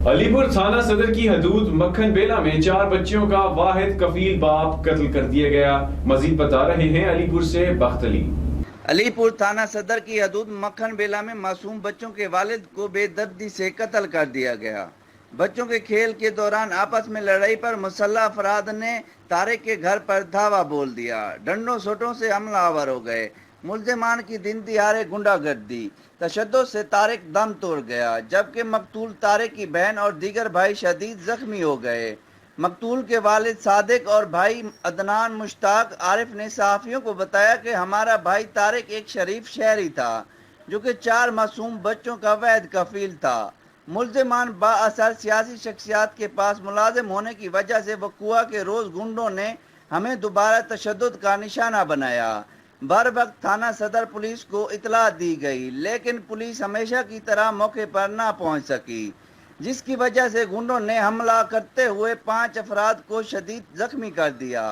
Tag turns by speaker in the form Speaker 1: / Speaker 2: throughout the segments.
Speaker 1: علی پور تھانہ صدر کی حدود مکھن بیلا میں 4 بچیوں کا واحد کفیل باپ قتل کر دیا گیا۔ مزید بتا رہے ہیں علی پور سے بخت علی۔
Speaker 2: علی پور تھانہ صدر کی حدود مکھن بیلا میں معصوم بچوں کے والد کو بے دردی سے قتل کر دیا گیا۔ بچوں کے کھیل کے دوران آپس میں لڑائی پر مسلح افراد نے طارق کے گھر پر دھاوا بول دیا۔ ڈنڈوں سوٹوں سے حملہ آور ہو گئے۔ ملزمان کی دن دہاڑے غنڈہ گردی تشدد سے طارق دم توڑ گیا، جبکہ مقتول طارق کی بہن اور دیگر بھائی شدید زخمی ہو گئے۔ مقتول کے والد صادق اور بھائی عدنان مشتاق عارف نے صحافیوں کو بتایا کہ ہمارا بھائی طارق ایک شریف شہری تھا جو کہ 4 معصوم بچوں کا واحد کفیل تھا۔ ملزمان با اثر سیاسی شخصیات کے پاس ملازم ہونے کی وجہ سے وقوع کے روز گنڈوں نے ہمیں دوبارہ تشدد کا نشانہ بنایا۔ بر وقت تھانہ صدر پولیس کو اطلاع دی گئی، لیکن پولیس ہمیشہ کی طرح موقع پر نہ پہنچ سکی، جس کی وجہ سے گنڈوں نے حملہ کرتے ہوئے 5 افراد کو شدید زخمی کر دیا،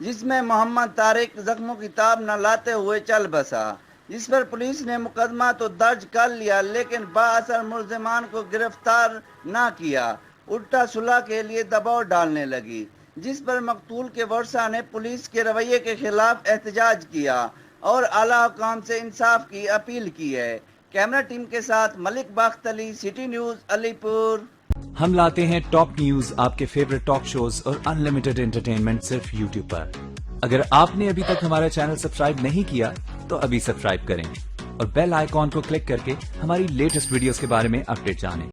Speaker 2: جس میں محمد طارق زخموں کی تاب نہ لاتے ہوئے چل بسا، جس پر پولیس نے مقدمہ تو درج کر لیا لیکن بااثر ملزمان کو گرفتار نہ کیا، الٹا صلح کے لیے دباؤ ڈالنے لگی، جس پر مقتول کے ورثاء نے پولیس کے رویے کے خلاف احتجاج کیا اور اعلیٰ حکام سے انصاف کی اپیل کی ہے۔ کیمرہ ٹیم کے ساتھ ملک بخت علی، سٹی نیوز، علی پور۔
Speaker 3: ہم لاتے ہیں ٹاپ نیوز، آپ کے فیورٹ ٹاک شوز اور انلمیٹڈ انٹرٹینمنٹ صرف یوٹیوب پر۔ اگر آپ نے ابھی تک ہمارا چینل سبسکرائب نہیں کیا تو ابھی سبسکرائب کریں اور بیل آئیکن کو کلک کر کے ہماری لیٹسٹ ویڈیوز کے بارے میں اپڈیٹ جانیں۔